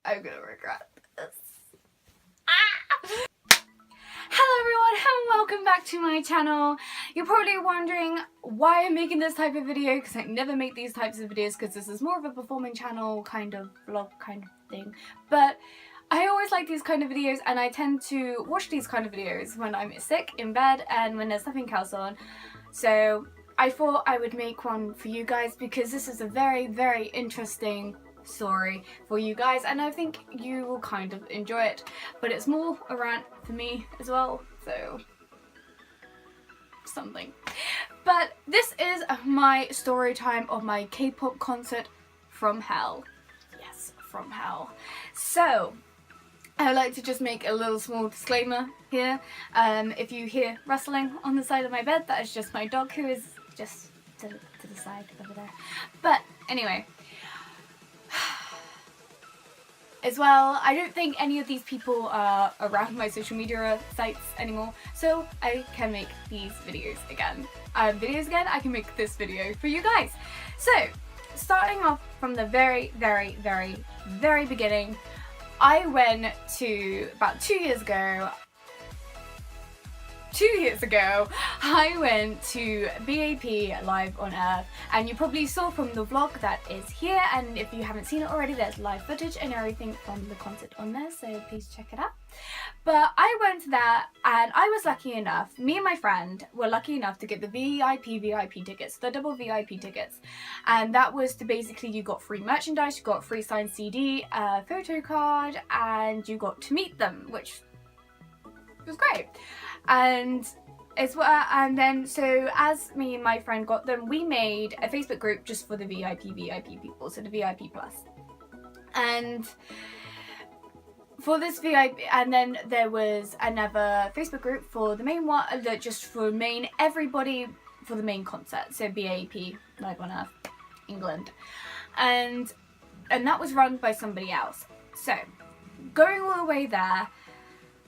I'm gonna regret this. Hello everyone and welcome back to my channel. You're probably wondering why I'm making this type of video, because I never make these types of videos because this is more of a performing channel kind of vlog kind of thing. But I always like these kind of videos and I tend to watch these kind of videos when I'm sick in bed and when there's nothing else on. So I thought I would make one for you guys because this is a very, very interesting story for you guys and I think you will kind of enjoy it, but it's more a rant for me as well, so something. But this is my story time of my K-pop concert from hell. Yes, from hell. So I would like to just make a little small disclaimer here. If you hear rustling on the side of my bed, that is just my dog who is just to the side over there. But anyway, as well, I don't think any of these people are around my social media sites anymore, so I can make these videos again. I can make this video for you guys. So, starting off from the very, very, very, very beginning, I went to, about 2 years ago, I went to BAP Live on Earth, and you probably saw from the vlog that is here, and if you haven't seen it already, there's live footage and everything from the concert on there, so please check it out. But I went to that and I was lucky enough, me and my friend were lucky enough to get the VIP tickets, the double VIP tickets, and that was to basically, you got free merchandise, you got free signed CD, a photo card, and you got to meet them, which was great. And as well, and then so as me and my friend got them, we made a Facebook group just for the VIP people, so the VIP plus. And for this VIP, and then there was another Facebook group for the main one, that just for main everybody for the main concert, so BAP Live on Earth England, and that was run by somebody else. So going all the way there,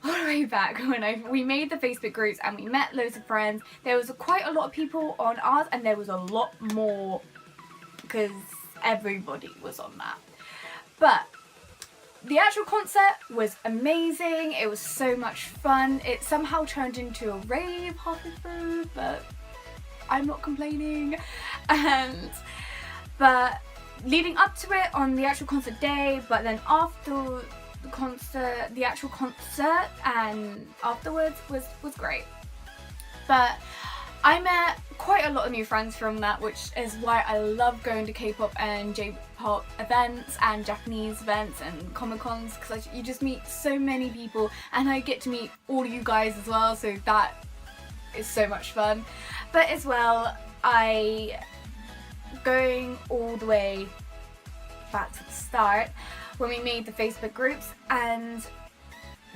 all the way back when we made the Facebook groups and we met loads of friends, there was quite a lot of people on ours and there was a lot more because everybody was on that. But the actual concert was amazing, it was so much fun. It somehow turned into a rave halfway through, but I'm not complaining. But leading up to it on the actual concert day, but then after the actual concert and afterwards was great. But I met quite a lot of new friends from that, which is why I love going to K-pop and J-pop events and Japanese events and Comic-Cons, because you just meet so many people and I get to meet all you guys as well, so that is so much fun. But as well, going all the way back to the start, when we made the Facebook groups, and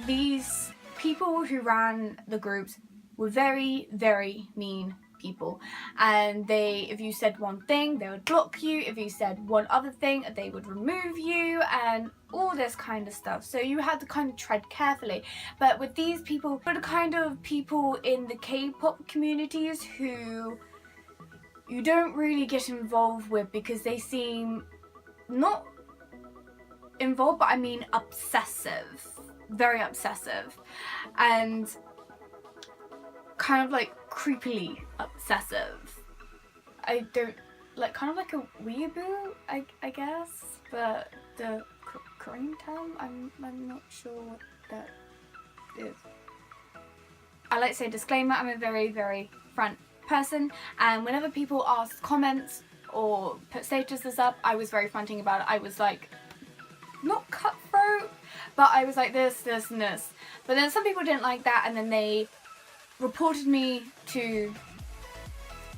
these people who ran the groups were very, very mean people, and if you said one thing, they would block you. If you said one other thing, they would remove you, and all this kind of stuff. So you had to kind of tread carefully. But with these people, were the kind of people in the K-pop communities who you don't really get involved with because they seem not involved, but I mean obsessive, very obsessive, and kind of like creepily obsessive. I don't like, kind of like a weeaboo, I guess, but the Korean term, I'm not sure what that is. I like to say disclaimer, I'm a very, very front person, and whenever people ask comments or put statuses up, I was very fronting about it. I was like, not cutthroat, but I was like this, and this. But then some people didn't like that, and then they reported me to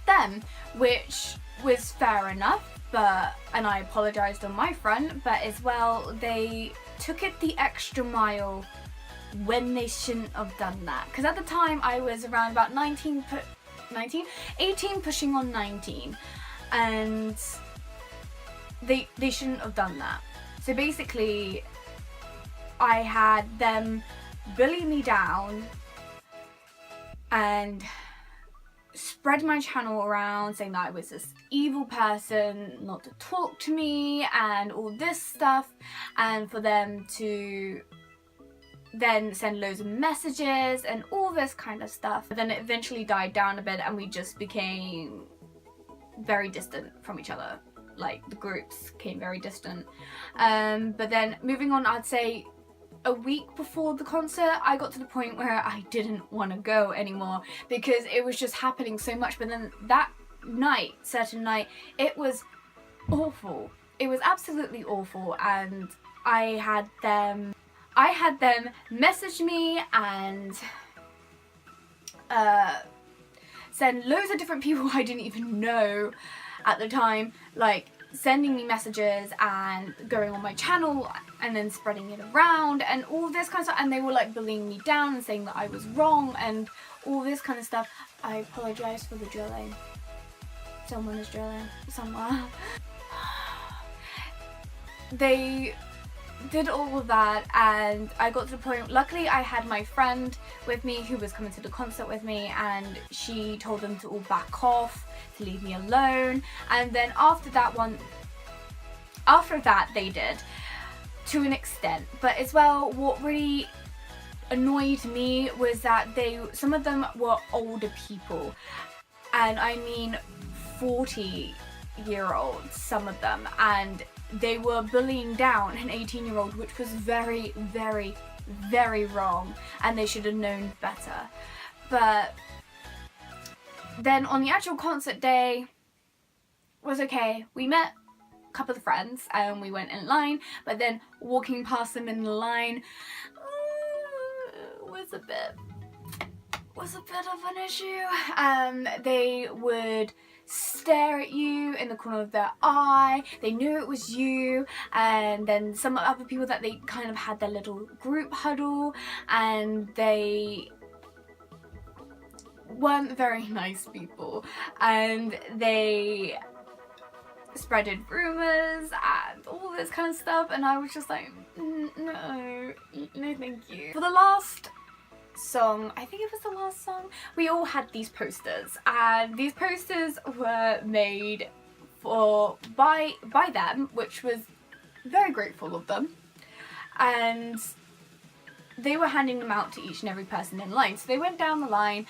them, which was fair enough, and I apologised on my front, but as well, they took it the extra mile when they shouldn't have done that. Because at the time, I was around about 18 pushing on 19, and they shouldn't have done that. So basically, I had them bully me down and spread my channel around saying that I was this evil person, not to talk to me and all this stuff, and for them to then send loads of messages and all this kind of stuff. But then it eventually died down a bit and we just became very distant from each other. Like, the groups became very distant. But then moving on, I'd say a week before the concert, I got to the point where I didn't want to go anymore because it was just happening so much. But then that night, certain night, it was awful. It was absolutely awful, and I had them message me and send loads of different people I didn't even know at the time, like sending me messages and going on my channel and then spreading it around and all this kind of stuff, and they were like bullying me down and saying that I was wrong and all this kind of stuff. I apologise for the drilling. Someone is drilling somewhere. They did all of that, and I got to the point, luckily I had my friend with me who was coming to the concert with me, and she told them to all back off, to leave me alone. And then after that they did, to an extent. But as well, what really annoyed me was that some of them were older people, and I mean 40-year-olds, some of them, and they were bullying down an 18-year-old, which was very, very, very wrong, and they should have known better. But then on the actual concert day was okay. We met a couple of friends and we went in line, but then walking past them in the line was a bit of an issue. They would stare at you in the corner of their eye. They knew it was you, and then some other people that they kind of had their little group huddle, and they weren't very nice people, and they spreaded rumours and all this kind of stuff, and I was just like, no thank you. For the last song, I think it was the last song, we all had these posters, and these posters were made by them, which was very grateful of them, and they were handing them out to each and every person in line. So they went down the line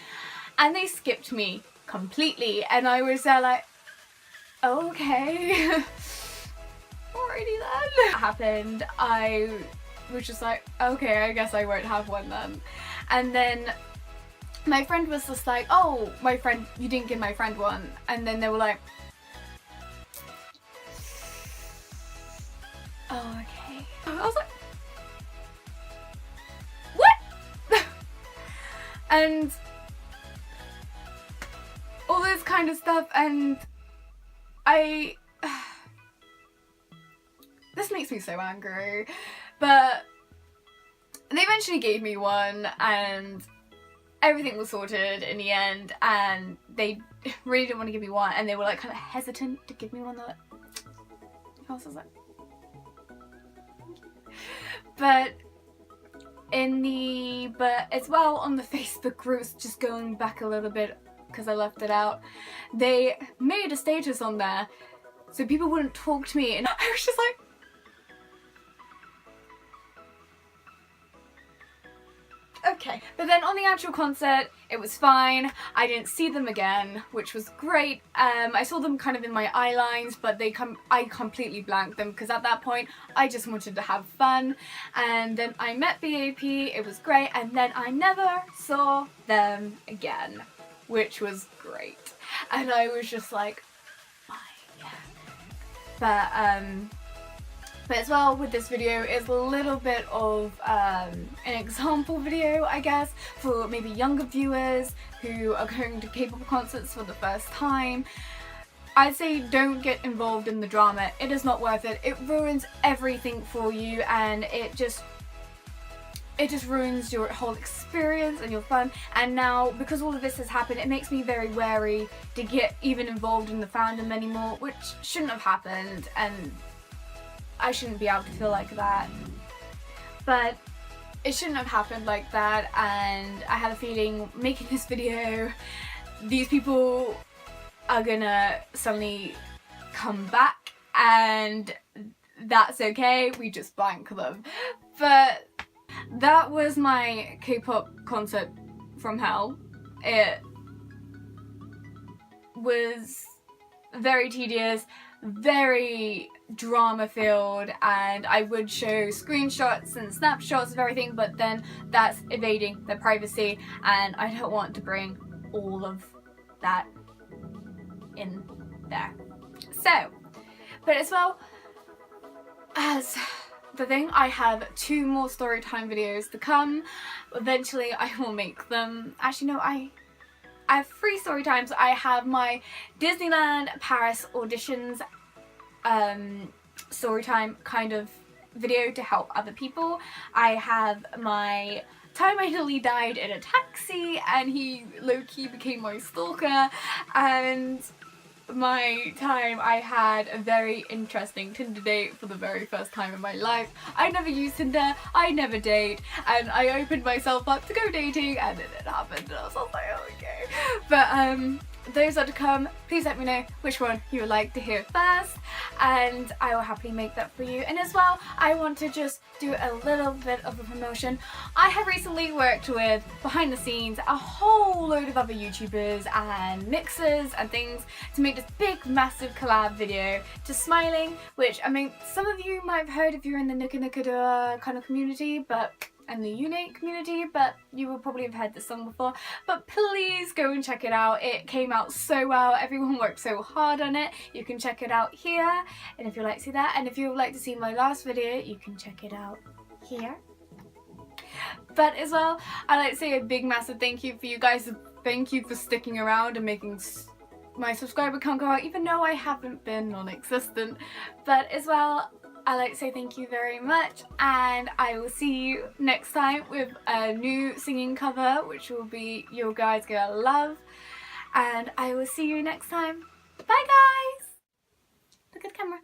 and they skipped me completely, and I was there like, okay. Alrighty then. That happened. I was just like, okay, I guess I won't have one then. And then my friend was just like, oh, my friend, you didn't give my friend one. And then they were like, oh, okay. I was like, what? And all this kind of stuff, and this makes me so angry, but they eventually gave me one and everything was sorted in the end, and they really didn't want to give me one, and they were like kind of hesitant to give me one. I was like, but as well on the Facebook groups, just going back a little bit because I left it out, they made a status on there so people wouldn't talk to me, and I was just like, okay. But then on the actual concert, it was fine. I didn't see them again, which was great. I saw them kind of in my eye lines, but I completely blanked them because at that point I just wanted to have fun. And then I met BAP, it was great, and then I never saw them again, which was great. And I was just like, bye. But as well with this video is a little bit of an example video, I guess, for maybe younger viewers who are going to K-pop concerts for the first time. I'd say don't get involved in the drama. It is not worth it. It ruins everything for you, and it just ruins your whole experience and your fun. And now, because all of this has happened, it makes me very wary to get even involved in the fandom anymore, which shouldn't have happened, and I shouldn't be able to feel like that. But it shouldn't have happened like that, and I had a feeling making this video these people are gonna suddenly come back, and that's okay, we just blank them. But that was my K-pop concert from hell. It was very tedious, very drama filled, and I would show screenshots and snapshots of everything, but then that's evading their privacy, and I don't want to bring all of that in there. So, but as well as the thing, I have 2 more storytime videos to come. Eventually I will make them. Actually no, I have 3 story times. I have my Disneyland Paris auditions storytime kind of video to help other people. I have my time I nearly died in a taxi and he low-key became my stalker, and my time I had a very interesting Tinder date for the very first time in my life. I never used Tinder, I never date, and I opened myself up to go dating, and then it happened and I was like, oh, okay. But those are to come. Please let me know which one you would like to hear first, and I will happily make that for you. And as well, I want to just do a little bit of a promotion. I have recently worked with, behind the scenes, a whole load of other YouTubers and mixers and things to make this big massive collab video to Smiling, which, I mean, some of you might have heard if you're in the Nika Nika Dua kind of community, but and the Unite community, but you will probably have heard this song before. But please go and check it out. It came out so well, everyone worked so hard on it. You can check it out here, and if you'd like to see that, and if you would like to see my last video, you can check it out here. But as well, I'd like to say a big massive thank you for you guys. Thank you for sticking around and making my subscriber count go out, even though I haven't been non-existent. But as well, I'd like to say thank you very much, and I will see you next time with a new singing cover, which will be your guys gonna love. And I will see you next time. Bye guys! Look at the camera.